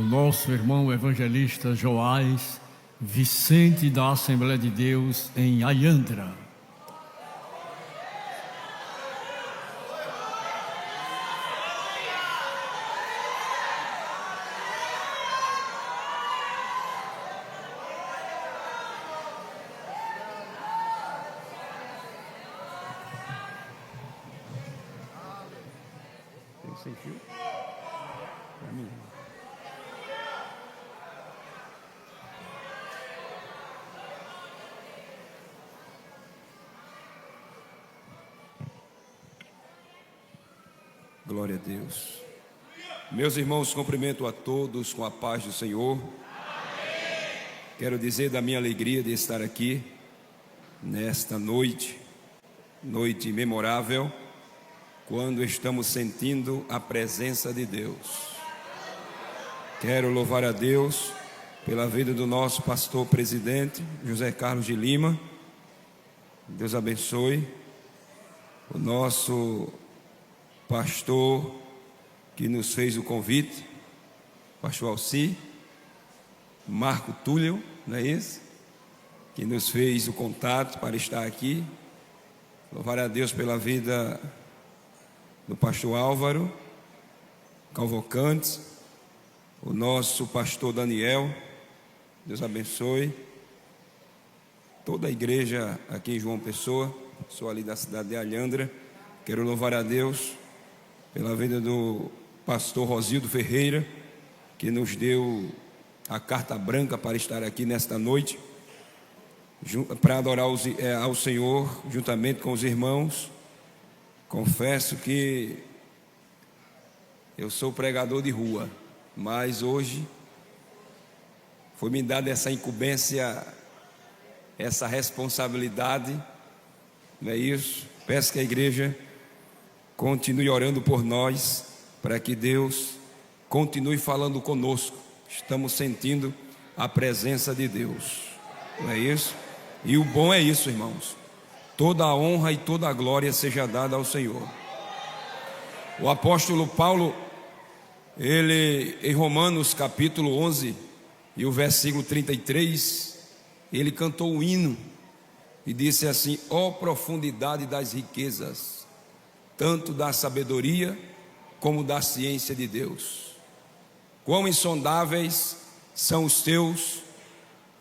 o nosso irmão evangelista Joás Vicente, da Assembleia de Deus em Ayandra. Sem fio? Pra mim. Glória a Deus. Meus irmãos, cumprimento a todos com a paz do Senhor. Quero dizer da minha alegria de estar aqui nesta noite memorável, quando estamos sentindo a presença de Deus. Quero louvar a Deus pela vida do nosso pastor presidente, José Carlos de Lima. Deus abençoe. O nosso pastor que nos fez o convite, pastor Alci, Marco Túlio, não é isso? Que nos fez o contato para estar aqui. Louvar a Deus pela vida do pastor Álvaro Calvocantes, o nosso pastor Daniel. Deus abençoe toda a igreja aqui em João Pessoa. Sou ali da cidade de Ayandra. Quero louvar a Deus pela vida do pastor Rosildo Ferreira, que nos deu a carta branca para estar aqui nesta noite, para adorar ao Senhor juntamente com os irmãos. Confesso que eu sou pregador de rua, mas hoje foi me dada essa incumbência, essa responsabilidade, não é isso? Peço que a igreja continue orando por nós, para que Deus continue falando conosco. Estamos sentindo a presença de Deus, não é isso? E o bom é isso, irmãos. Toda a honra e toda a glória seja dada ao Senhor. O apóstolo Paulo, ele em Romanos capítulo 11 e o versículo 33, ele cantou um hino e disse assim: ó profundidade das riquezas, tanto da sabedoria como da ciência de Deus. Quão insondáveis são os teus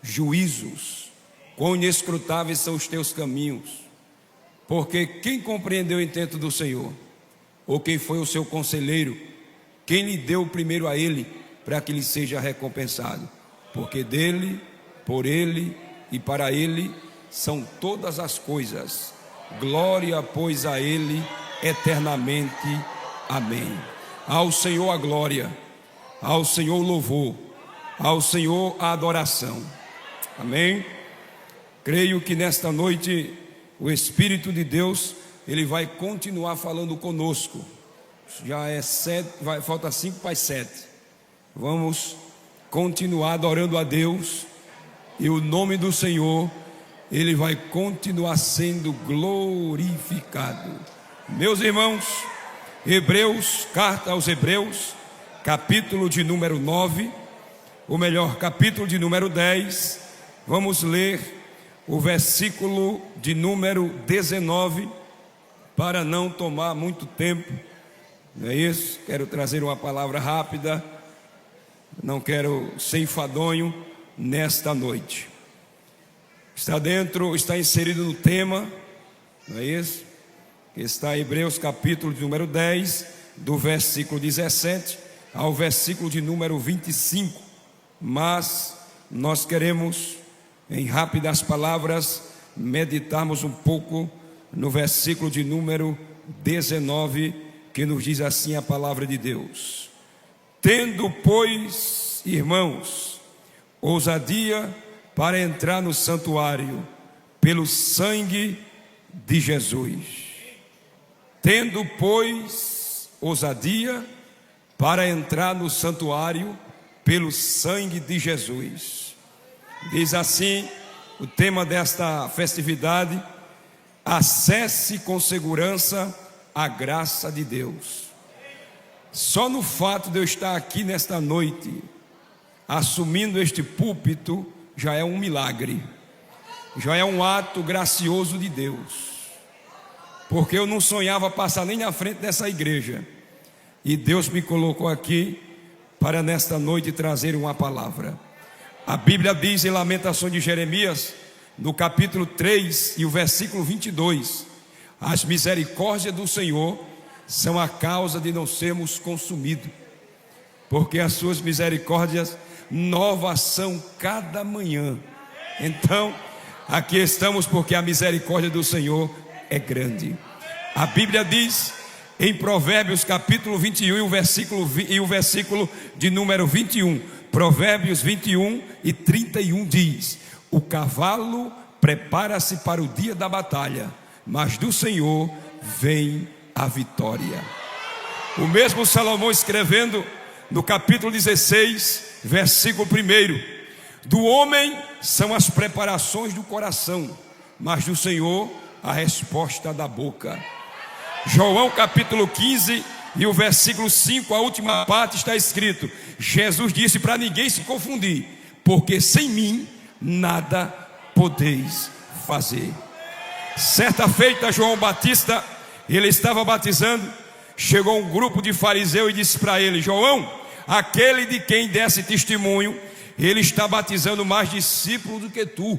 juízos, quão inescrutáveis são os teus caminhos. Porque quem compreendeu o intento do Senhor? Ou quem foi o seu conselheiro? Quem lhe deu primeiro a ele, para que lhe seja recompensado? Porque dele, por ele e para ele são todas as coisas. Glória, pois, a ele eternamente. Amém. Ao Senhor a glória, ao Senhor o louvor, ao Senhor a adoração. Amém. Creio que nesta noite o Espírito de Deus, ele vai continuar falando conosco. Já é 7, falta 5 para as 7. Vamos continuar adorando a Deus, e o nome do Senhor, ele vai continuar sendo glorificado. Meus irmãos, Hebreus, carta aos Hebreus, capítulo de número 9, ou melhor, capítulo de número 10, vamos ler o versículo de número 19, para não tomar muito tempo, não é isso? Quero trazer uma palavra rápida, não quero ser enfadonho nesta noite. Está inserido no tema, não é isso? Está em Hebreus capítulo de número 10, do versículo 17 ao versículo de número 25, mas nós queremos, em rápidas palavras, meditarmos um pouco no versículo de número 19, que nos diz assim a palavra de Deus: tendo, pois, irmãos, ousadia para entrar no santuário pelo sangue de Jesus. Tendo, pois, ousadia para entrar no santuário pelo sangue de Jesus. Diz assim o tema desta festividade: acesse com segurança a graça de Deus. Só no fato de eu estar aqui nesta noite, assumindo este púlpito já é um milagre, já é um ato gracioso de Deus, porque eu não sonhava passar nem na frente dessa igreja, e Deus me colocou aqui para nesta noite trazer uma palavra. A Bíblia diz em Lamentações de Jeremias, no capítulo 3 e o versículo 22, as misericórdias do Senhor são a causa de não sermos consumidos, porque as suas misericórdias novas são cada manhã. Então, aqui estamos porque a misericórdia do Senhor é grande. A Bíblia diz em Provérbios capítulo 21 e o versículo de número 21, Provérbios 21 e 31 diz: o cavalo prepara-se para o dia da batalha, mas do Senhor vem a vitória. O mesmo Salomão escrevendo no capítulo 16, versículo 1: do homem são as preparações do coração, mas do Senhor a resposta da boca. João capítulo 15 e o versículo 5, a última parte, está escrito: Jesus disse para ninguém se confundir, porque sem mim nada podeis fazer. Certa feita, João Batista, ele estava batizando, chegou um grupo de fariseus e disse para ele: João, aquele de quem desse testemunho, ele está batizando mais discípulos do que tu.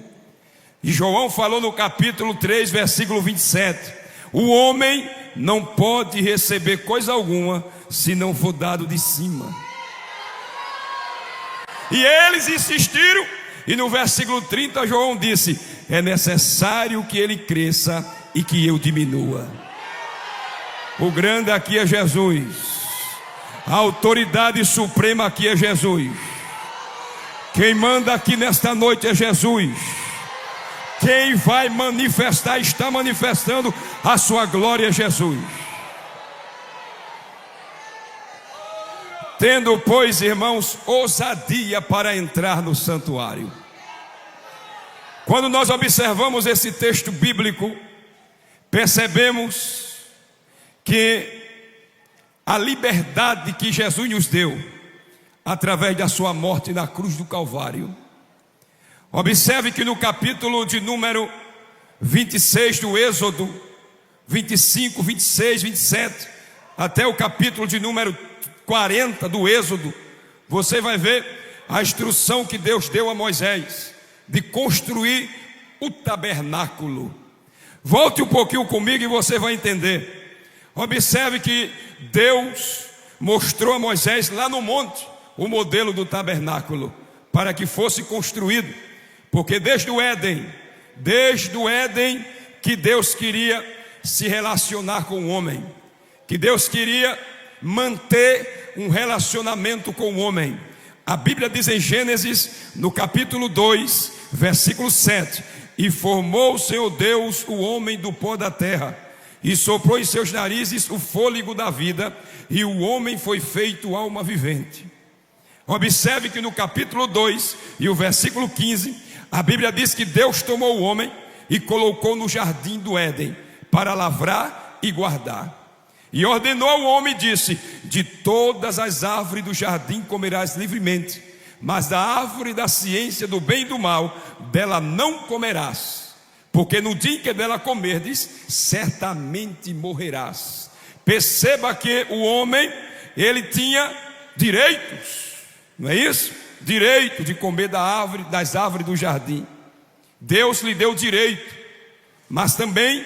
E João falou no capítulo 3, versículo 27: o homem não pode receber coisa alguma se não for dado de cima. E eles insistiram, e no versículo 30 João disse: é necessário que ele cresça e que eu diminua. O grande aqui é Jesus, a autoridade suprema aqui é Jesus, quem manda aqui nesta noite é Jesus, quem vai manifestar, está manifestando a sua glória é Jesus. Tendo, pois, irmãos, ousadia para entrar no santuário. Quando nós observamos esse texto bíblico, percebemos que a liberdade que Jesus nos deu através da sua morte na cruz do Calvário. Observe que no capítulo de número 26 do Êxodo, 25, 26, 27, até o capítulo de número 40 do Êxodo, você vai ver a instrução que Deus deu a Moisés de construir o tabernáculo. Volte um pouquinho comigo e você vai entender. Observe que Deus mostrou a Moisés lá no monte o modelo do tabernáculo para que fosse construído, porque desde o Éden que Deus queria se relacionar com o homem, que Deus queria manter um relacionamento com o homem. A Bíblia diz em Gênesis, no capítulo 2, versículo 7: e formou o Senhor Deus o homem do pó da terra, e soprou em seus narizes o fôlego da vida, e o homem foi feito alma vivente. Observe que no capítulo 2 e o versículo 15, a Bíblia diz que Deus tomou o homem e colocou no jardim do Éden para lavrar e guardar. E ordenou ao homem e disse: de todas as árvores do jardim comerás livremente, mas da árvore da ciência do bem e do mal, dela não comerás, porque no dia em que dela comerdes, certamente morrerás. Perceba que o homem, ele tinha direitos, não é isso? Direito de comer das árvores do jardim. Deus lhe deu direito, mas também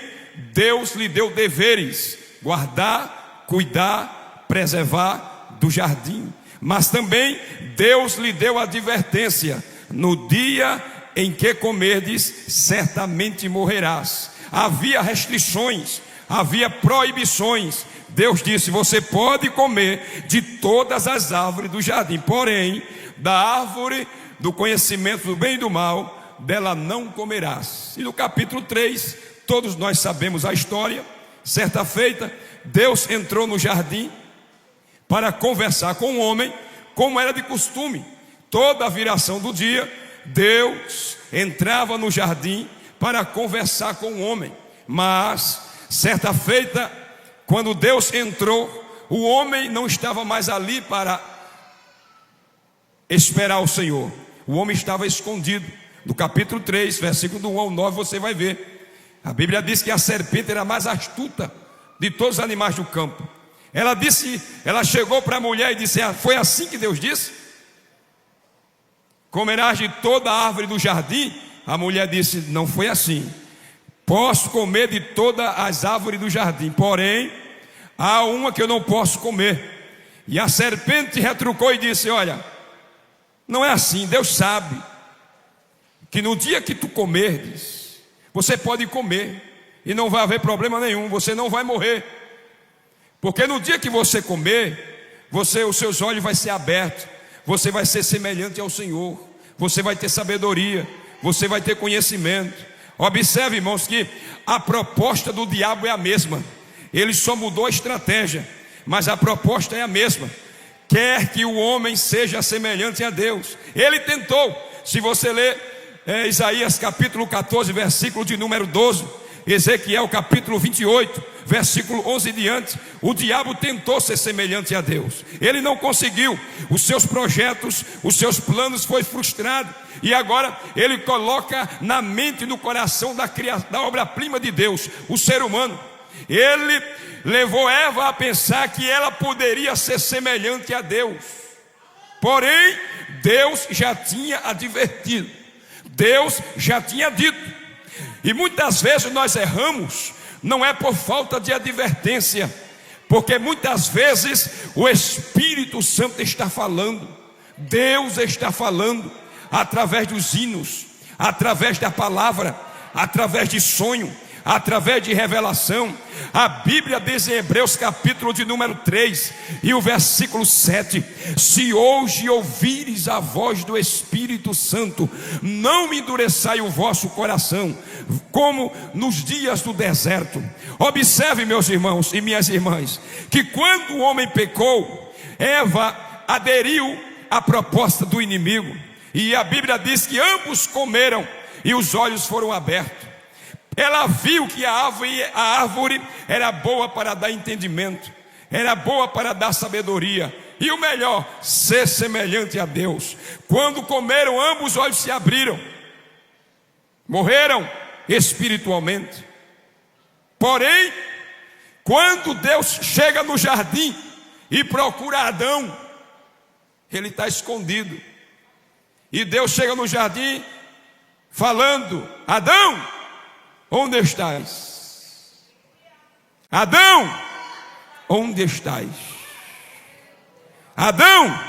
Deus lhe deu deveres: guardar, cuidar, preservar do jardim. Mas também Deus lhe deu advertência: no dia em que comerdes, certamente morrerás. Havia restrições, havia proibições. Deus disse: você pode comer de todas as árvores do jardim, porém da árvore do conhecimento do bem e do mal, dela não comerás. E no capítulo 3, todos nós sabemos a história. Certa feita, Deus entrou no jardim para conversar com o homem, como era de costume. Toda a viração do dia, Deus entrava no jardim para conversar com o homem. Mas, certa feita, quando Deus entrou, o homem não estava mais ali para esperar o Senhor. O homem estava escondido. No capítulo 3, versículo do 1 ao 9, você vai ver. A Bíblia diz que a serpente era a mais astuta de todos os animais do campo. Ela chegou para a mulher e disse: foi assim que Deus disse? Comerás de toda a árvore do jardim? A mulher disse: não foi assim. Posso comer de todas as árvores do jardim, porém há uma que eu não posso comer. E a serpente retrucou e disse: olha, não é assim. Deus sabe que no dia que tu comerdes, você pode comer e não vai haver problema nenhum, você não vai morrer. Porque no dia que você comer, os seus olhos vão ser abertos, você vai ser semelhante ao Senhor, você vai ter sabedoria, você vai ter conhecimento. Observe, irmãos, que a proposta do diabo é a mesma. Ele só mudou a estratégia, mas a proposta é a mesma. Quer que o homem seja semelhante a Deus. Ele tentou. Se você ler Isaías capítulo 14, versículo de número 12, Ezequiel capítulo 28, versículo 11 em diante, o diabo tentou ser semelhante a Deus. Ele não conseguiu. Os seus projetos, os seus planos foi frustrado. E agora ele coloca na mente e no coração da obra-prima de Deus, o ser humano. Ele levou Eva a pensar que ela poderia ser semelhante a Deus. Porém, Deus já tinha advertido, Deus já tinha dito. E muitas vezes nós erramos, não é por falta de advertência, porque muitas vezes o Espírito Santo está falando, Deus está falando, através dos hinos, através da palavra, através de sonho, através de revelação. A Bíblia diz em Hebreus capítulo de número 3 e o versículo 7: se hoje ouvires a voz do Espírito Santo, não endureçai o vosso coração, como nos dias do deserto. Observe, meus irmãos e minhas irmãs, que quando o homem pecou, Eva aderiu à proposta do inimigo, e a Bíblia diz que ambos comeram e os olhos foram abertos. Ela viu que a árvore era boa para dar entendimento, era boa para dar sabedoria, e o melhor, ser semelhante a Deus. Quando comeram, ambos os olhos se abriram, morreram espiritualmente. Porém, quando Deus chega no jardim e procura Adão, ele está escondido. E Deus chega no jardim falando: Adão, onde estás? Adão, onde estás? Adão,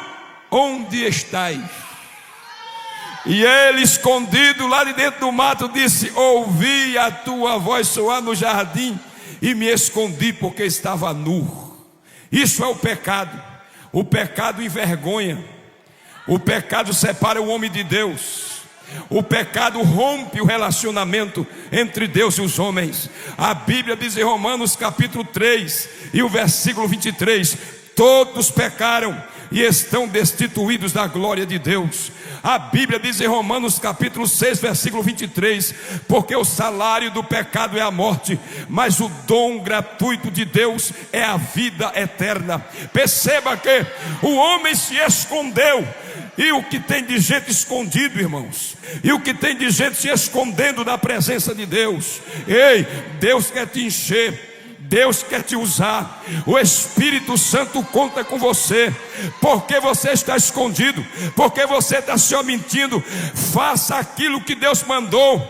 onde estás? E ele, escondido lá de dentro do mato, disse: ouvi a tua voz soar no jardim e me escondi porque estava nu. Isso é o pecado. O pecado envergonha. O pecado separa o homem de Deus. O pecado rompe o relacionamento entre Deus e os homens. A Bíblia diz em Romanos capítulo 3 e o versículo 23: todos pecaram e estão destituídos da glória de Deus. A Bíblia diz em Romanos capítulo 6, versículo 23: porque o salário do pecado é a morte, mas o dom gratuito de Deus é a vida eterna. Perceba que o homem se escondeu. E o que tem de gente escondido, irmãos, e o que tem de gente se escondendo da presença de Deus. Ei, Deus quer te encher, Deus quer te usar. O Espírito Santo conta com você. Porque você está escondido, porque você está se omitindo, faça aquilo que Deus mandou,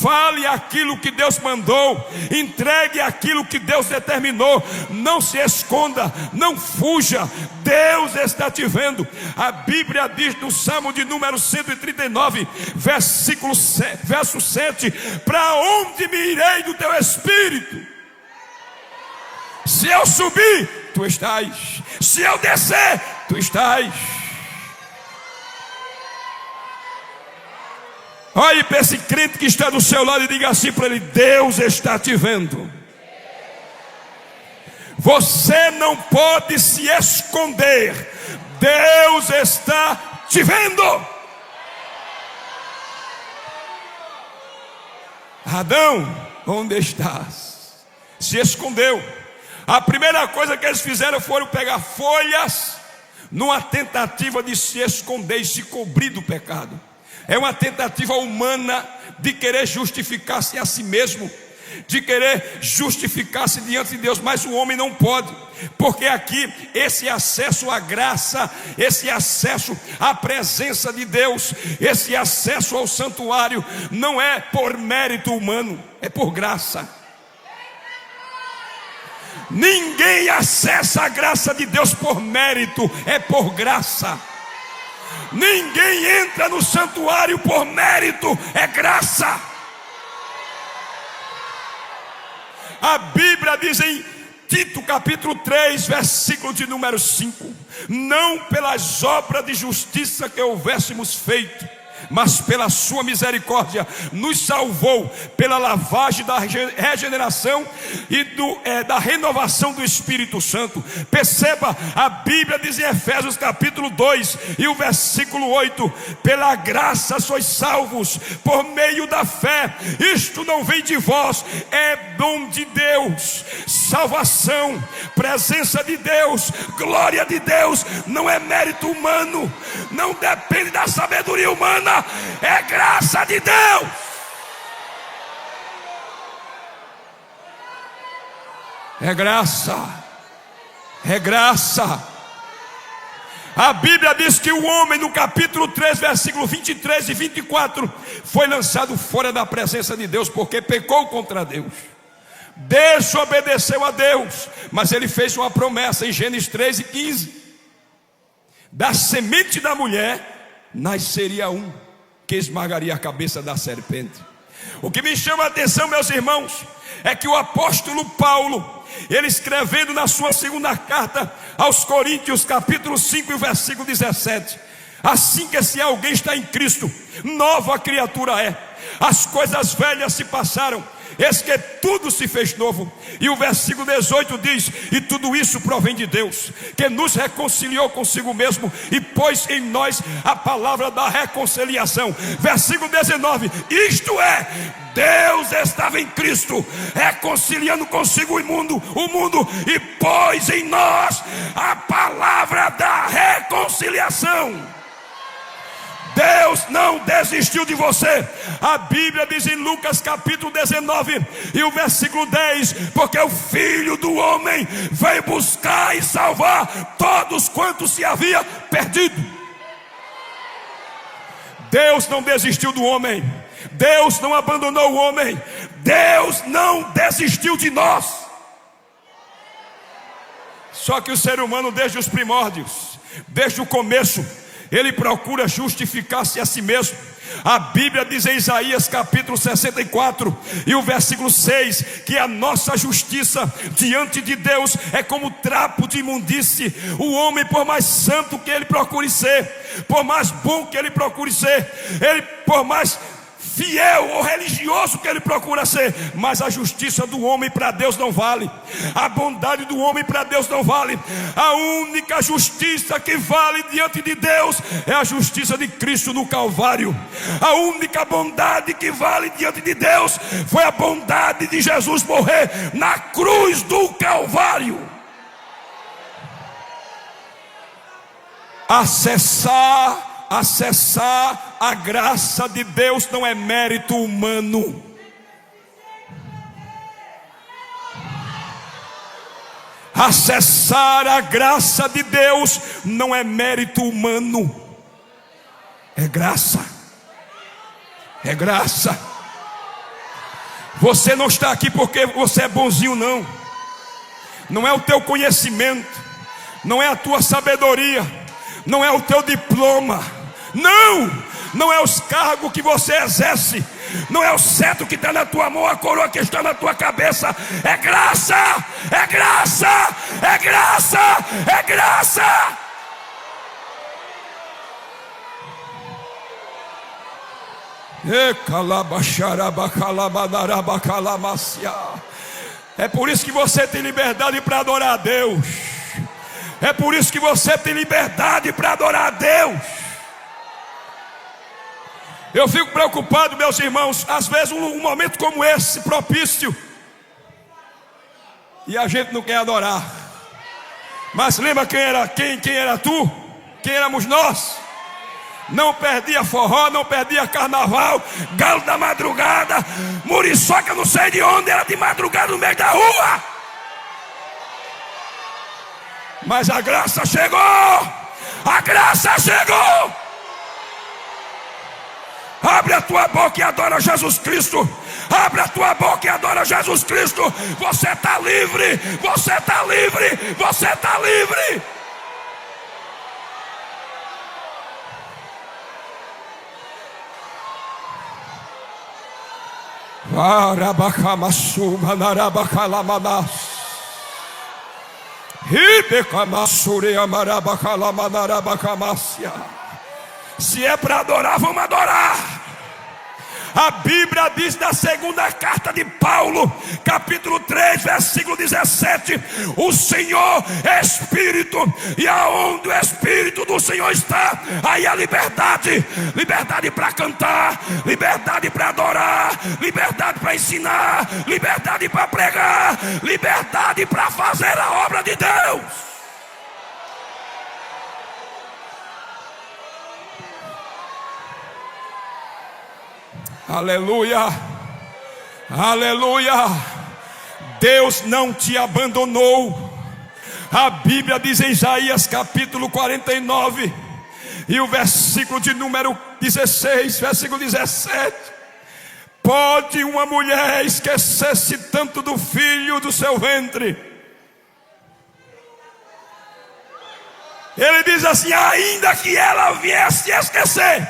fale aquilo que Deus mandou, entregue aquilo que Deus determinou. Não se esconda, não fuja. Deus está te vendo. A Bíblia diz no Salmo de número 139, verso 7: para onde me irei do teu Espírito? Se eu subir, tu estás. Se eu descer, tu estás. Olhe para esse crente que está do seu lado e diga assim para ele: Deus está te vendo. Você não pode se esconder. Deus está te vendo. Adão, onde estás? Se escondeu. A primeira coisa que eles fizeram foram pegar folhas numa tentativa de se esconder e se cobrir do pecado. É uma tentativa humana de querer justificar-se a si mesmo, de querer justificar-se diante de Deus, mas o homem não pode, porque aqui esse acesso à graça, esse acesso à presença de Deus, esse acesso ao santuário não é por mérito humano, é por graça. Ninguém acessa a graça de Deus por mérito, é por graça. Ninguém entra no santuário por mérito, é graça. A Bíblia diz em Tito capítulo 3, versículo de número 5: não pelas obras de justiça que houvéssemos feito, mas pela sua misericórdia nos salvou pela lavagem da regeneração e da renovação do Espírito Santo. Perceba, a Bíblia diz em Efésios capítulo 2 e o versículo 8: pela graça sois salvos por meio da fé, isto não vem de vós, é dom de Deus. Salvação, presença de Deus, glória de Deus, não é mérito humano, não depende da sabedoria humana, é graça de Deus. É graça, é graça. A Bíblia diz que o homem, no capítulo 3, versículo 23 e 24, foi lançado fora da presença de Deus, porque pecou contra Deus, desobedeceu a Deus. Mas ele fez uma promessa em Gênesis 3 e 15: da semente da mulher nasceria um que esmagaria a cabeça da serpente. O que me chama a atenção, meus irmãos, é que o apóstolo Paulo, ele escrevendo na sua segunda carta aos Coríntios, capítulo 5 e versículo 17: assim que se alguém está em Cristo, nova criatura é, as coisas velhas se passaram, eis que tudo se fez novo. E o versículo 18 diz: e tudo isso provém de Deus, que nos reconciliou consigo mesmo e pôs em nós a palavra da reconciliação. Versículo 19: isto é, Deus estava em Cristo, reconciliando consigo o mundo, e pôs em nós a palavra da reconciliação. Deus não desistiu de você. A Bíblia diz em Lucas capítulo 19 e o versículo 10: porque o Filho do Homem veio buscar e salvar todos quantos se havia perdido. Deus não desistiu do homem, Deus não abandonou o homem, Deus não desistiu de nós. Só que o ser humano, desde os primórdios, desde o começo, ele procura justificar-se a si mesmo. A Bíblia diz em Isaías capítulo 64 e o versículo 6 que a nossa justiça diante de Deus é como trapo de imundície. O homem, por mais santo que ele procure ser, por mais bom que ele procure ser, ele por mais fiel ou religioso que ele procura ser, mas a justiça do homem para Deus não vale, a bondade do homem para Deus não vale. A única justiça que vale diante de Deus é a justiça de Cristo no Calvário. A única bondade que vale diante de Deus foi a bondade de Jesus morrer na cruz do Calvário. Acessar a graça de Deus não é mérito humano. Acessar a graça de Deus não é mérito humano, é graça. É graça. Você não está aqui porque você é bonzinho, não. Não é o teu conhecimento, não é a tua sabedoria, não é o teu diploma, não é os cargos que você exerce, não é o cetro que está na tua mão, a coroa que está na tua cabeça. É graça, é graça, é graça, é graça. É por isso que você tem liberdade para adorar a Deus. É por isso que você tem liberdade para adorar a Deus. Eu fico preocupado, meus irmãos, às vezes um momento como esse propício, e a gente não quer adorar. Mas lembra quem era tu? Quem éramos nós? Não perdia forró, não perdia carnaval, galo da madrugada, muriçoca não sei de onde, era de madrugada no meio da rua. Mas a graça chegou, a graça chegou. Abre a tua boca e adora Jesus Cristo. Abre a tua boca e adora Jesus Cristo. Você está livre, você está livre, você está livre. Se é para adorar, vamos adorar. A Bíblia diz na segunda carta de Paulo, capítulo 3, versículo 17: o Senhor é Espírito, e aonde o Espírito do Senhor está, aí há liberdade. Liberdade para cantar, liberdade para adorar, liberdade para ensinar, liberdade para pregar, liberdade para fazer a obra de Deus. Aleluia, aleluia. Deus não te abandonou. A Bíblia diz em Isaías capítulo 49 e o versículo de número 16, versículo 17: pode uma mulher esquecer-se tanto do filho do seu ventre? Ele diz assim: ainda que ela viesse a esquecer,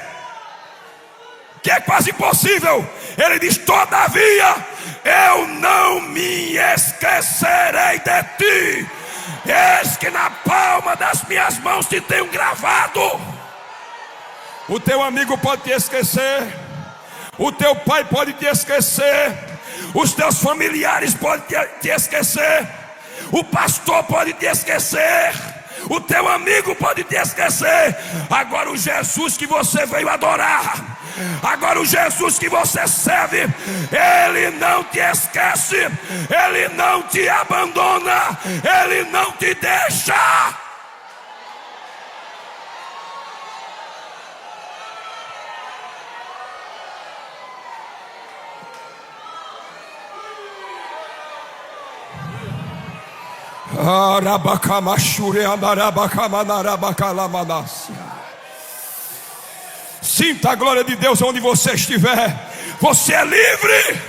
que é quase impossível, ele diz: todavia eu não me esquecerei de ti. Eis que na palma das minhas mãos te tenho gravado. O teu amigo pode te esquecer, o teu pai pode te esquecer, os teus familiares podem te esquecer, o pastor pode te esquecer, o teu amigo pode te esquecer. Agora o Jesus que você veio adorar, agora o Jesus que você serve, Ele não te esquece, Ele não te abandona, Ele não te deixa. Sinta a glória de Deus onde você estiver. Você é livre.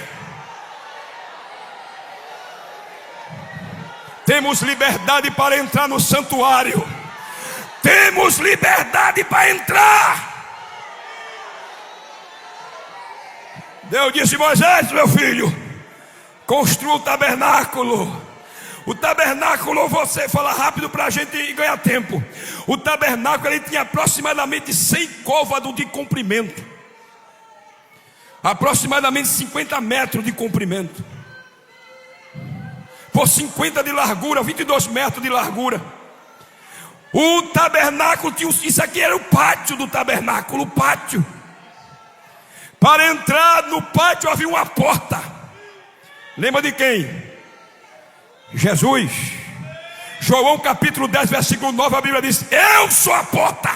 Temos liberdade para entrar no santuário. Temos liberdade para entrar. Deus disse: Moisés, meu filho, construa o tabernáculo. O tabernáculo, você fala rápido para a gente ganhar tempo. O tabernáculo, ele tinha aproximadamente 100 côvados de comprimento, aproximadamente 50 metros de comprimento, por 50 de largura, 22 metros de largura. O tabernáculo tinha, isso aqui era o pátio do tabernáculo, o pátio. Para entrar no pátio havia uma porta. Lembra de quem? Jesus. João capítulo 10, versículo 9, a Bíblia diz: eu sou a porta,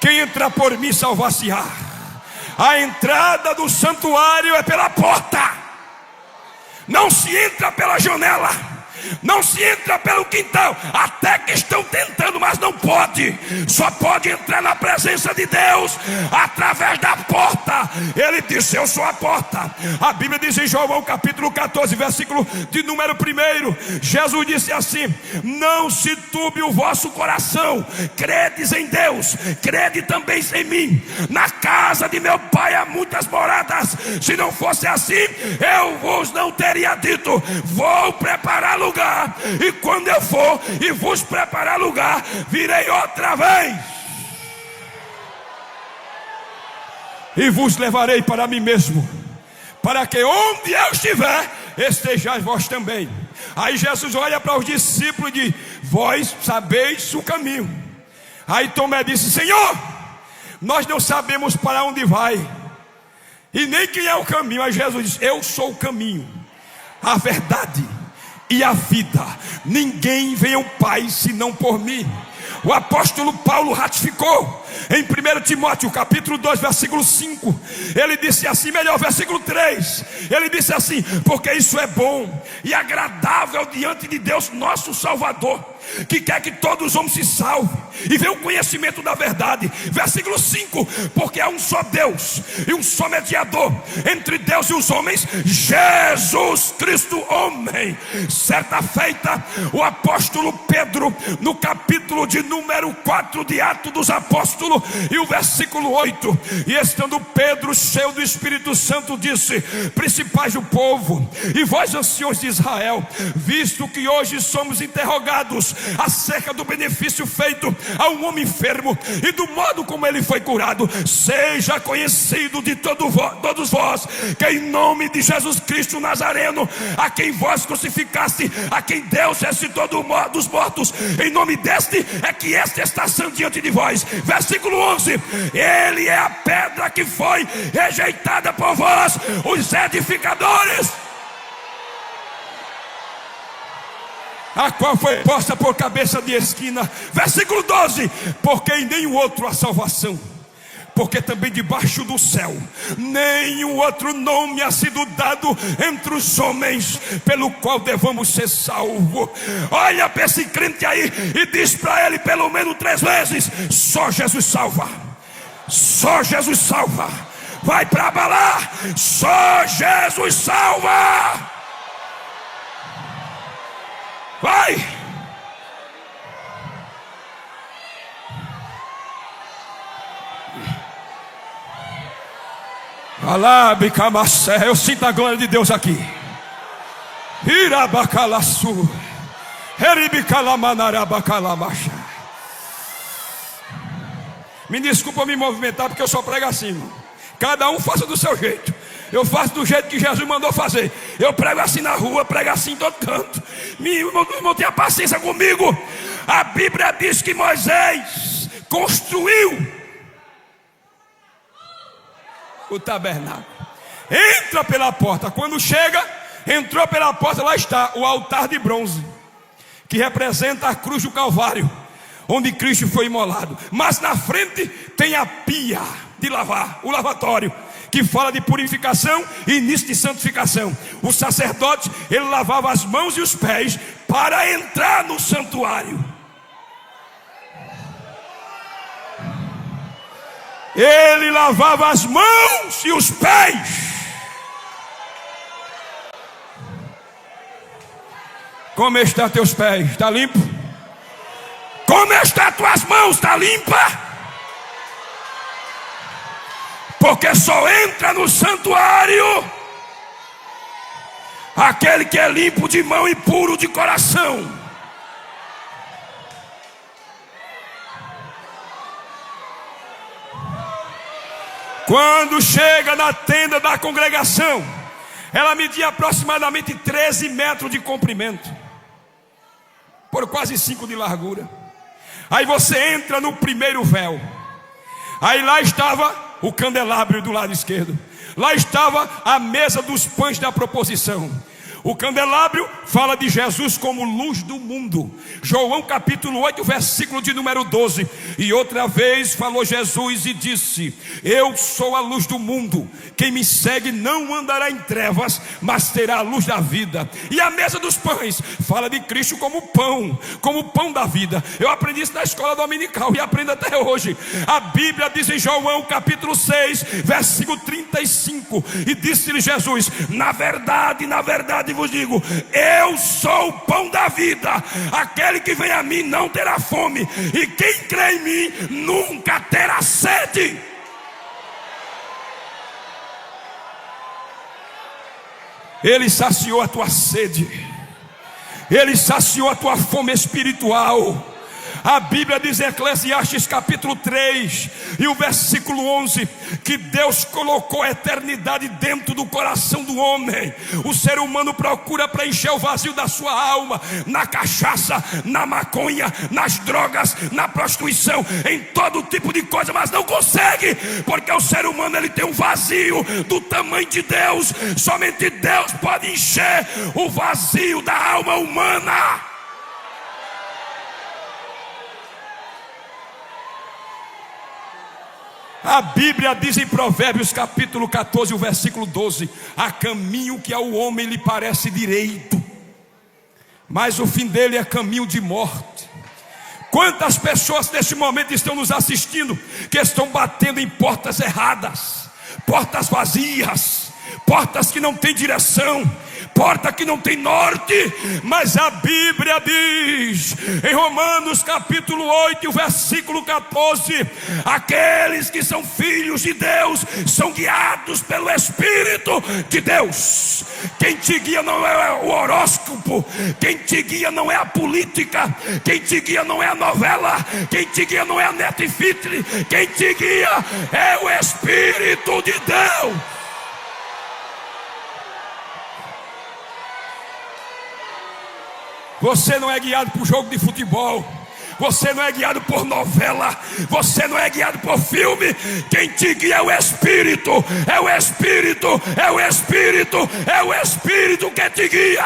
quem entrar por mim salvar-se-á. A entrada do santuário é pela porta. Não se entra pela janela, não se entra pelo quintal. Até que estão tentando, mas não pode. Só pode entrar na presença de Deus através da porta. Ele disse: eu sou a porta. A Bíblia diz em João capítulo 14, versículo de número 1: Jesus disse assim: não se turbe o vosso coração. Credes em Deus, crede também em mim. Na casa de meu pai há muitas moradas. Se não fosse assim, eu vos não teria dito: vou preparar lugar, e quando eu for e vos preparar lugar, virei outra vez e vos levarei para mim mesmo, para que onde eu estiver, estejais vós também. Aí Jesus olha para os discípulos e diz: vós sabeis o caminho. Aí Tomé disse: Senhor, nós não sabemos para onde vai, e nem quem é o caminho. Aí Jesus diz: eu sou o caminho, a verdade e a vida. Ninguém vem ao Pai senão por mim. o apóstolo Paulo ratificou em 1 Timóteo capítulo 2 versículo 5. Ele disse assim, melhor, versículo 3, ele disse assim: porque isso é bom e agradável diante de Deus nosso Salvador, que quer que todos os homens se salvem e venham o conhecimento da verdade. Versículo 5: porque há um só Deus e um só mediador entre Deus e os homens, Jesus Cristo homem. Certa feita, o apóstolo Pedro, no capítulo de número 4 de Atos dos Apóstolos, e o versículo 8, e estando Pedro cheio do Espírito Santo, disse: principais do povo, e vós anciões de Israel, visto que hoje somos interrogados acerca do benefício feito a um homem enfermo e do modo como ele foi curado, seja conhecido de todos vós, que em nome de Jesus Cristo Nazareno, a quem vós crucificaste, a quem Deus ressuscitou dos mortos, em nome deste é que este está santo diante de vós. Versículo 11: ele é a pedra que foi rejeitada por vós, os edificadores, a qual foi posta por cabeça de esquina. Versículo 12: porque em nenhum outro há salvação, porque também debaixo do céu nenhum outro nome ha sido dado entre os homens pelo qual devamos ser salvos. Olha para esse crente aí e diz para ele pelo menos 3 vezes: só Jesus salva, só Jesus salva. Vai para abalar: só Jesus salva. Vai! Eu sinto a glória de Deus aqui. Irabacalaçu, Eribicalamanarabacalamacha. Me desculpa me movimentar, porque eu só prego assim, irmão. Cada um faça do seu jeito. Eu faço do jeito que Jesus mandou fazer. Eu prego assim na rua, prego assim em todo canto. Meu irmão, tenha paciência comigo. A Bíblia diz que Moisés construiu o tabernáculo. Entra pela porta. Quando chega, entrou pela porta, lá está o altar de bronze, que representa a cruz do Calvário, onde Cristo foi imolado. Mas na frente tem a pia de lavar, o lavatório, que fala de purificação e início de santificação. O sacerdote, ele lavava as mãos e os pés para entrar no santuário. Ele lavava as mãos e os pés. Como estão teus pés? Está limpo? Como estão tuas mãos? Está limpa? Porque só entra no santuário aquele que é limpo de mão e puro de coração. Quando chega na tenda da congregação, ela media aproximadamente 13 metros de comprimento, por quase 5 de largura. Aí você entra no primeiro véu. Aí lá estava o candelabro do lado esquerdo. Lá estava a mesa dos pães da proposição. O candelabro fala de Jesus como luz do mundo. João capítulo 8, versículo de número 12. E outra vez falou Jesus e disse: eu sou a luz do mundo. Quem me segue não andará em trevas, mas terá a luz da vida. E a mesa dos pães fala de Cristo como pão da vida. Eu aprendi isso na escola dominical e aprendo até hoje. A Bíblia diz em João capítulo 6, versículo 35. E disse-lhe Jesus: na verdade vos digo, eu sou o pão da vida. Aquele que vem a mim não terá fome, e quem crê em mim nunca terá sede. Ele saciou a tua sede, ele saciou a tua fome espiritual. A Bíblia diz em Eclesiastes capítulo 3 e o versículo 11 que Deus colocou a eternidade dentro do coração do homem. O ser humano procura preencher o vazio da sua alma na cachaça, na maconha, nas drogas, na prostituição, em todo tipo de coisa, mas não consegue, porque o ser humano ele tem um vazio do tamanho de Deus. Somente Deus pode encher o vazio da alma humana. A Bíblia diz em Provérbios capítulo 14, o versículo 12: há caminho que ao homem lhe parece direito, mas o fim dele é caminho de morte. Quantas pessoas neste momento estão nos assistindo que estão batendo em portas erradas, portas vazias, portas que não têm direção, porta que não tem norte. Mas a Bíblia diz em Romanos capítulo 8, versículo 14: aqueles que são filhos de Deus são guiados pelo Espírito de Deus. Quem te guia não é o horóscopo, quem te guia não é a política, quem te guia não é a novela, quem te guia não é a Netflix, quem te guia é o Espírito de Deus. Você não é guiado por jogo de futebol, você não é guiado por novela, você não é guiado por filme. Quem te guia é o Espírito, é o Espírito, é o Espírito, é o Espírito que te guia.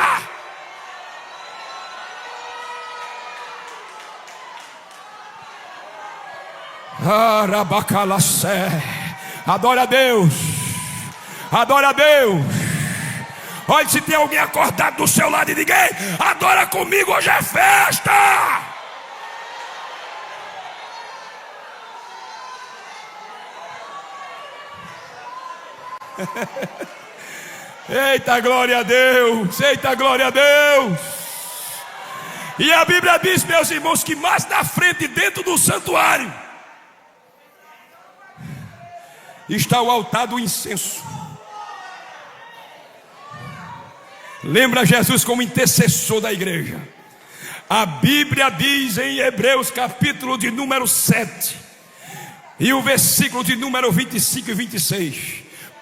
Arabacalacé. Adora a Deus, adora a Deus. Olha, se tem alguém acordado do seu lado e diga: adora comigo, hoje é festa. Eita, glória a Deus, eita, glória a Deus. E a Bíblia diz, meus irmãos, que mais na frente, dentro do santuário, está o altar do incenso. Lembra Jesus como intercessor da igreja. A Bíblia diz em Hebreus capítulo de número 7 e o versículo de número 25 e 26: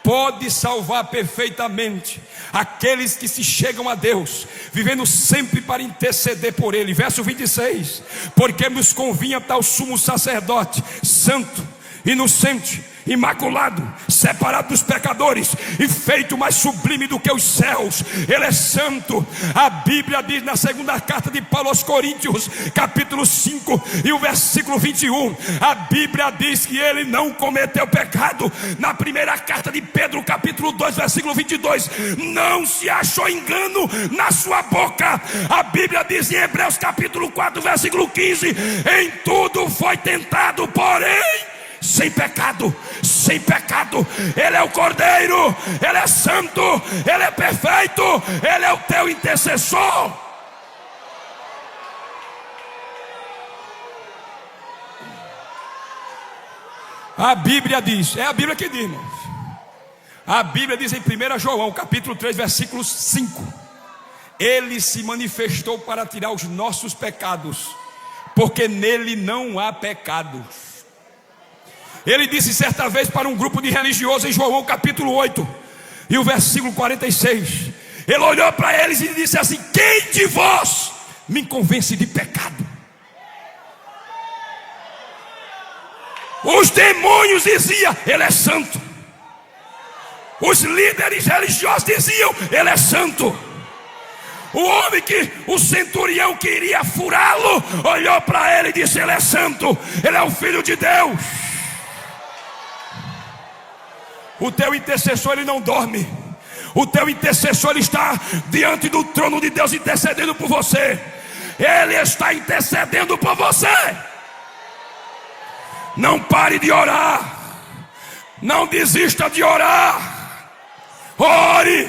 pode salvar perfeitamente aqueles que se chegam a Deus, vivendo sempre para interceder por Ele. Verso 26: porque nos convinha tal sumo sacerdote, santo, inocente, imaculado, separado dos pecadores e feito mais sublime do que os céus. Ele é santo. A Bíblia diz na segunda carta de Paulo aos Coríntios, capítulo 5 e o versículo 21, a Bíblia diz que ele não cometeu pecado. Na primeira carta de Pedro, capítulo 2, versículo 22, não se achou engano na sua boca. A Bíblia diz em Hebreus capítulo 4, versículo 15, em tudo foi tentado, porém sem pecado, sem pecado. Ele é o Cordeiro, Ele é santo, Ele é perfeito, Ele é o teu intercessor. A Bíblia diz, é a Bíblia que diz, irmãos. A Bíblia diz em 1 João capítulo 3, versículo 5: Ele se manifestou para tirar os nossos pecados, porque nele não há pecados. Ele disse certa vez para um grupo de religiosos em João capítulo 8 e o versículo 46, ele olhou para eles e disse assim: quem de vós me convence de pecado? Os demônios diziam: ele é santo. Os líderes religiosos diziam: ele é santo. O homem que o centurião queria furá-lo olhou para ele e disse: ele é santo, ele é o Filho de Deus. O teu intercessor, ele não dorme. O teu intercessor, ele está diante do trono de Deus intercedendo por você. Ele está intercedendo por você. Não pare de orar. Não desista de orar. Ore,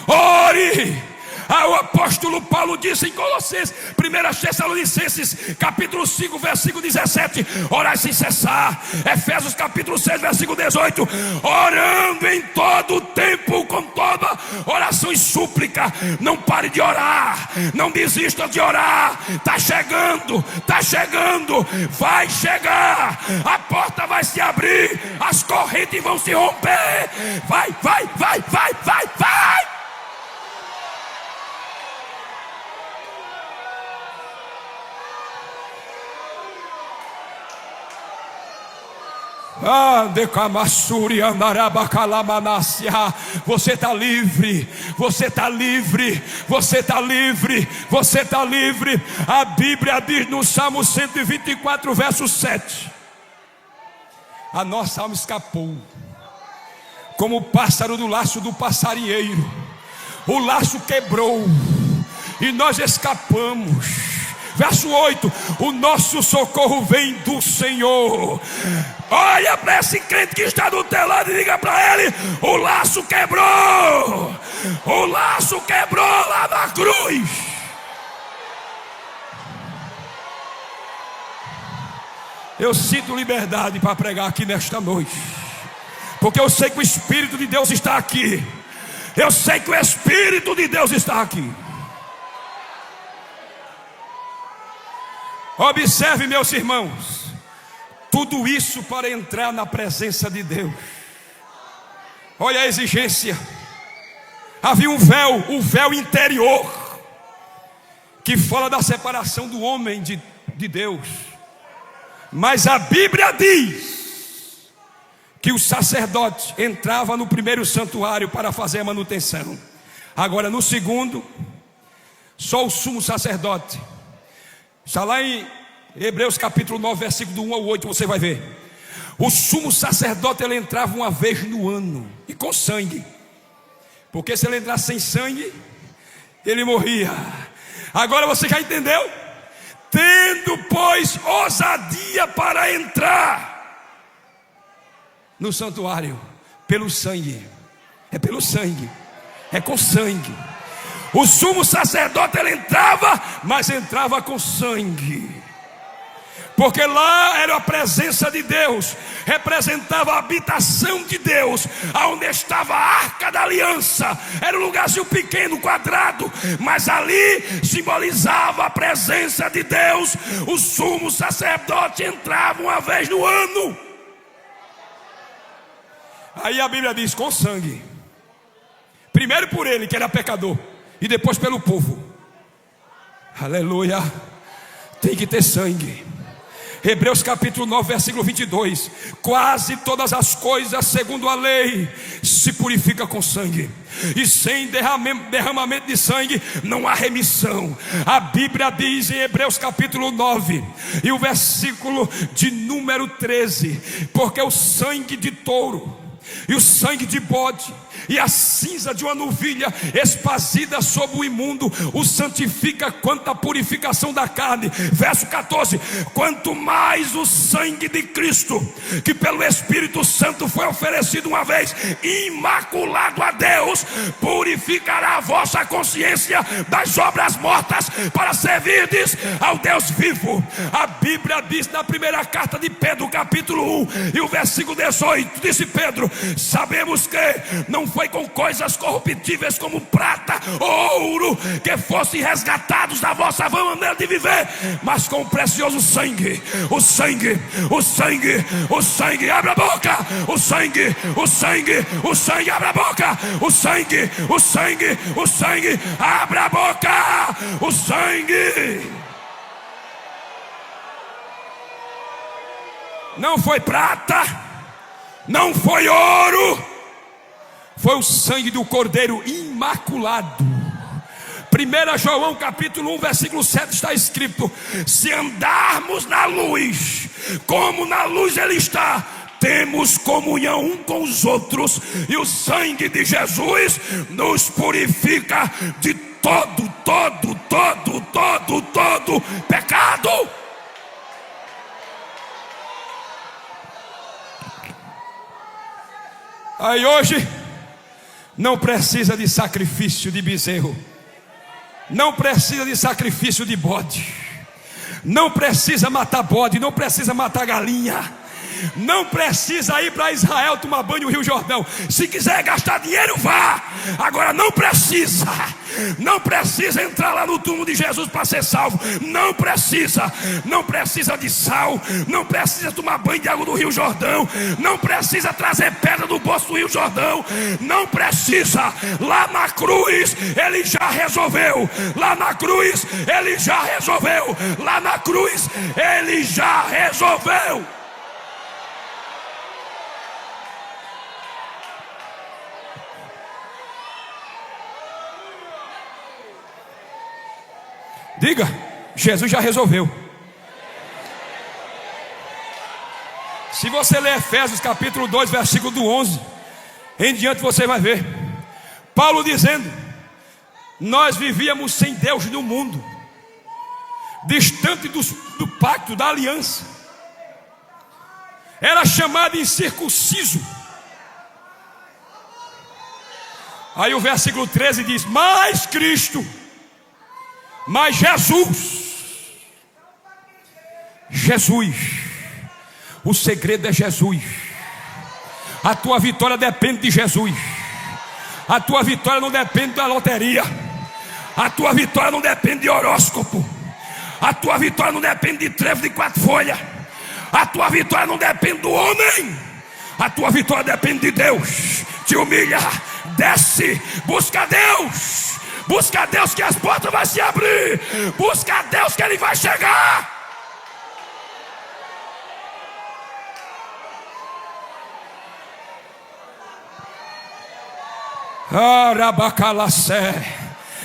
ore. O apóstolo Paulo disse em Colossenses, 1 Tessalonicenses capítulo 5, versículo 17: orai sem cessar. Efésios capítulo 6, versículo 18: orando em todo o tempo com toda oração e súplica. Não pare de orar, não desista de orar. Está chegando, vai chegar. A porta vai se abrir, as correntes vão se romper. Vai. Você está livre, você está livre, você está livre, você está livre. A Bíblia diz no Salmo 124, verso 7: A nossa alma escapou, como o pássaro do laço do passarinheiro. O laço quebrou e nós escapamos. Verso 8: o nosso socorro vem do Senhor. Olha para esse crente que está do teu lado e diga para ele: o laço quebrou. O laço quebrou lá na cruz. Eu sinto liberdade para pregar aqui nesta noite, porque eu sei que o Espírito de Deus está aqui. Eu sei que o Espírito de Deus está aqui. Observe, meus irmãos, tudo isso para entrar na presença de Deus. Olha a exigência. Havia um véu, o véu interior, que fala da separação do homem de Deus. Mas a Bíblia diz que o sacerdote entrava no primeiro santuário para fazer a manutenção. Agora no segundo, só o sumo sacerdote. Está lá em Hebreus capítulo 9, versículo do 1 ao 8, você vai ver. O sumo sacerdote, ele entrava uma vez no ano, e com sangue. Porque se ele entrasse sem sangue, ele morria. Agora você já entendeu? Tendo, pois, ousadia para entrar no santuário pelo sangue. É pelo sangue, é com sangue. O sumo sacerdote, ele entrava, mas entrava com sangue, porque lá era a presença de Deus, representava a habitação de Deus, aonde estava a arca da aliança. Era um lugarzinho pequeno, quadrado, mas ali simbolizava a presença de Deus. O sumo sacerdote entrava uma vez no ano. Aí a Bíblia diz: com sangue. Primeiro por ele, que era pecador, e depois pelo povo. Aleluia. Tem que ter sangue. Hebreus capítulo 9, versículo 22. Quase todas as coisas, segundo a lei, se purifica com sangue, e sem derramamento de sangue não há remissão. A Bíblia diz em Hebreus capítulo 9 e o versículo de número 13: porque o sangue de touro e o sangue de bode e a cinza de uma novilha espazida sobre o imundo o santifica quanto à purificação da carne. Verso 14: quanto mais o sangue de Cristo, que pelo Espírito Santo foi oferecido uma vez, imaculado a Deus, purificará a vossa consciência das obras mortas, para servirdes ao Deus vivo. A Bíblia diz na primeira carta de Pedro, capítulo 1 e o versículo 18, disse Pedro: sabemos que não foi com coisas corruptíveis como prata ou ouro que fossem resgatados da vossa vã maneira de viver, mas com o precioso sangue. O sangue, o sangue, o sangue. Abra a boca. O sangue, o sangue, o sangue. Abra a boca. O sangue, o sangue, o sangue. Abra a boca. O sangue. Não foi prata, não foi ouro, foi o sangue do Cordeiro imaculado. 1 João capítulo 1, versículo 7 está escrito: se andarmos na luz, como na luz ele está, temos comunhão um com os outros, e o sangue de Jesus nos purifica de todo pecado. Aí hoje não precisa de sacrifício de bezerro, não precisa de sacrifício de bode, não precisa matar bode, não precisa matar galinha, não precisa ir para Israel tomar banho no Rio Jordão. Se quiser gastar dinheiro, vá. Agora não precisa entrar lá no túmulo de Jesus para ser salvo. Não precisa de sal, não precisa tomar banho de água do Rio Jordão, não precisa trazer pedra do bolso do Rio Jordão, não precisa. Lá na cruz ele já resolveu. Lá na cruz ele já resolveu. Lá na cruz ele já resolveu. Diga: Jesus já resolveu. Se você ler Efésios capítulo 2, versículo do 11 em diante, você vai ver Paulo dizendo: nós vivíamos sem Deus no mundo, distante do pacto, da aliança. Era chamado incircunciso. Aí o versículo 13 diz: mas Cristo, mas Jesus, o segredo é Jesus. A tua vitória depende de Jesus. A tua vitória não depende da loteria. A tua vitória não depende de horóscopo. A tua vitória não depende de trevo de 4 folhas. A tua vitória não depende do homem. A tua vitória depende de Deus. Te humilha, desce, busca Deus. Busca Deus que as portas vão se abrir. Busca Deus que Ele vai chegar. Arabacalacé,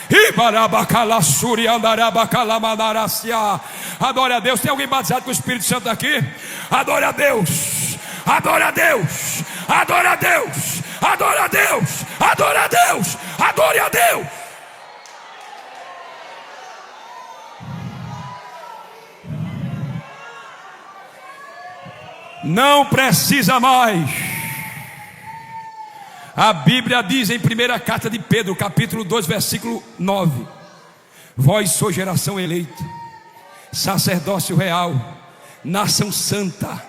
Ibarabacalassuri, Andarabacalamanaracia. Adore a Deus. Tem alguém batizado com o Espírito Santo aqui? Adore a Deus, adore a Deus, adore a Deus, adore a Deus, adore a Deus, adore a Deus. Não precisa mais. A Bíblia diz em 1ª carta de Pedro, capítulo 2, versículo 9: vós sois geração eleita, sacerdócio real, nação santa,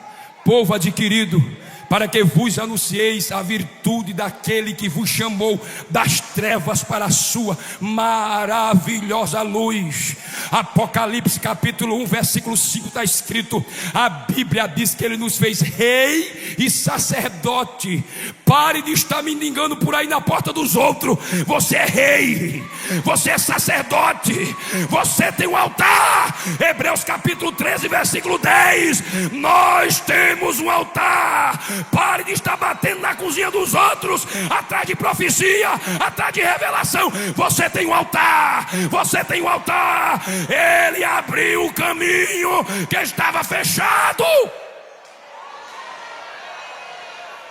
povo adquirido, para que vos anuncieis a virtude daquele que vos chamou das trevas para a sua maravilhosa luz. Apocalipse capítulo 1, versículo 5 está escrito: a Bíblia diz que Ele nos fez rei e sacerdote. Pare de estar mendigando por aí na porta dos outros. Você é rei, você é sacerdote, você tem um altar. Hebreus capítulo 13, versículo 10: nós temos um altar. Pare de estar batendo na cozinha dos outros, atrás de profecia, atrás de revelação. Você tem um altar, você tem um altar. Ele abriu o caminho que estava fechado.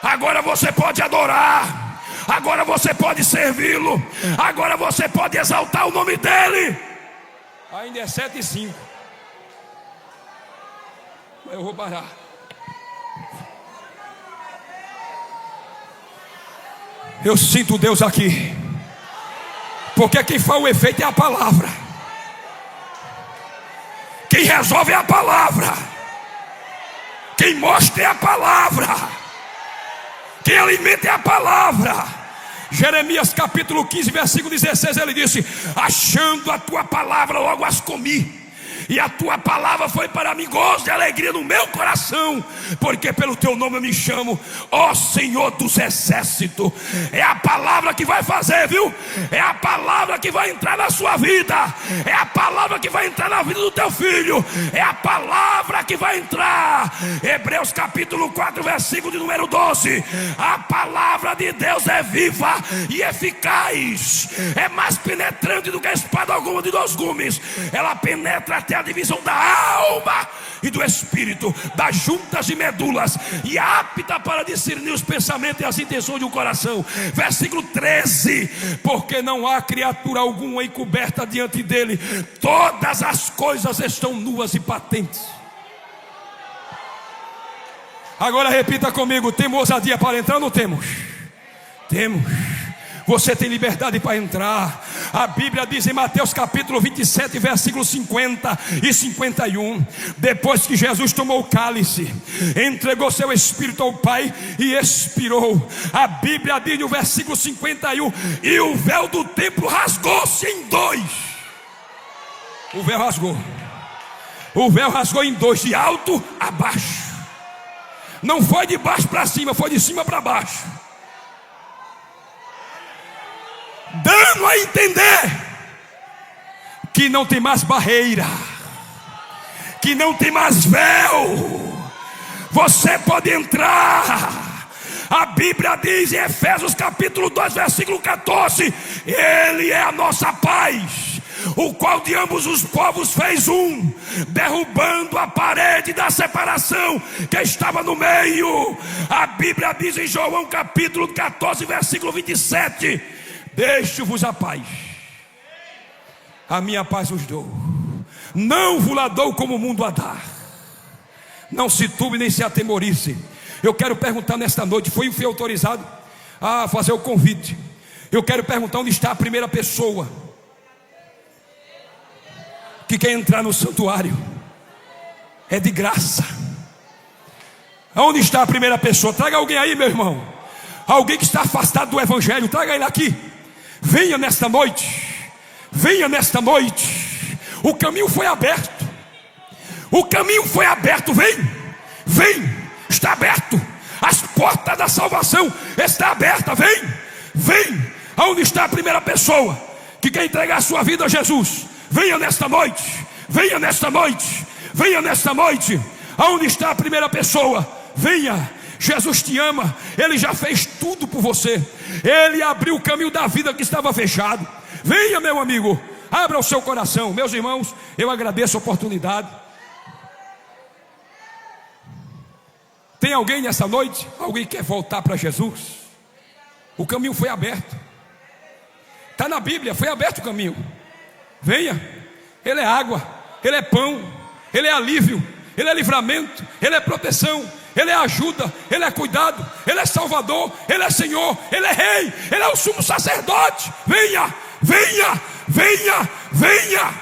Agora você pode adorar, agora você pode servi-lo, agora você pode exaltar o nome dele. Ainda é 7:05. Eu vou parar. Eu sinto Deus aqui, porque quem faz o efeito é a palavra. Quem resolve é a palavra. Quem mostra é a palavra. Quem alimenta é a palavra. Jeremias capítulo 15, versículo 16, ele disse: achando a tua palavra logo as comi, e a tua palavra foi para mim gozo e alegria no meu coração, porque pelo teu nome eu me chamo, ó Senhor dos exércitos. É a palavra que vai fazer, viu? É a palavra que vai entrar na sua vida. É a palavra que vai entrar na vida do teu filho. É a palavra que vai entrar. Hebreus capítulo 4, versículo de número 12: a palavra de Deus é viva e eficaz, é mais penetrante do que a espada alguma de 2 gumes. Ela penetra até a divisão da alma e do espírito, das juntas e medulas, e apta para discernir os pensamentos e as intenções de um coração. Versículo 13: porque não há criatura alguma encoberta diante dele, todas as coisas estão nuas e patentes. Agora repita comigo: temos ousadia para entrar ou não temos? Temos. Você tem liberdade para entrar. A Bíblia diz em Mateus capítulo 27, versículos 50 e 51: depois que Jesus tomou o cálice, entregou seu espírito ao Pai e expirou. A Bíblia diz no versículo 51: e o véu do templo rasgou-se em 2. O véu rasgou. O véu rasgou em 2, de alto a baixo. Não foi de baixo para cima, foi de cima para baixo, dando a entender que não tem mais barreira, que não tem mais véu. Você pode entrar. A Bíblia diz em Efésios capítulo 2, versículo 14: Ele é a nossa paz, o qual de ambos os povos fez um, derrubando a parede da separação que estava no meio. A Bíblia diz em João capítulo 14, versículo 27: deixo-vos a paz, a minha paz vos dou, não vos la dou como o mundo a dá. Não se turbe nem se atemorize. Eu quero perguntar nesta noite, fui autorizado a fazer o convite. Eu quero perguntar onde está a primeira pessoa que quer entrar no santuário. É de graça. Onde está a primeira pessoa? Traga alguém aí, meu irmão. Alguém que está afastado do evangelho, traga ele aqui. Venha nesta noite. Venha nesta noite. O caminho foi aberto. O caminho foi aberto. Vem. Vem. Está aberto. As portas da salvação estão abertas. Vem. Vem. Aonde está a primeira pessoa que quer entregar a sua vida a Jesus? Venha nesta noite. Venha nesta noite. Venha nesta noite. Aonde está a primeira pessoa? Venha. Jesus te ama. Ele já fez tudo por você. Ele abriu o caminho da vida que estava fechado. Venha, meu amigo. Abra o seu coração. Meus irmãos, eu agradeço a oportunidade. Tem alguém nessa noite? Alguém quer voltar para Jesus? O caminho foi aberto. Está na Bíblia, foi aberto o caminho. Venha. Ele é água, Ele é pão, Ele é alívio, Ele é livramento, Ele é proteção, Ele é ajuda, Ele é cuidado, Ele é Salvador, Ele é Senhor, Ele é Rei, Ele é o sumo sacerdote. Venha, venha, venha, venha.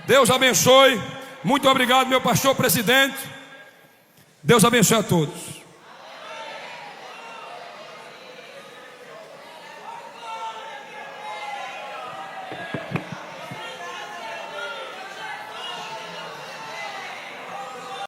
Deus abençoe. Muito obrigado, meu pastor presidente. Deus abençoe a todos.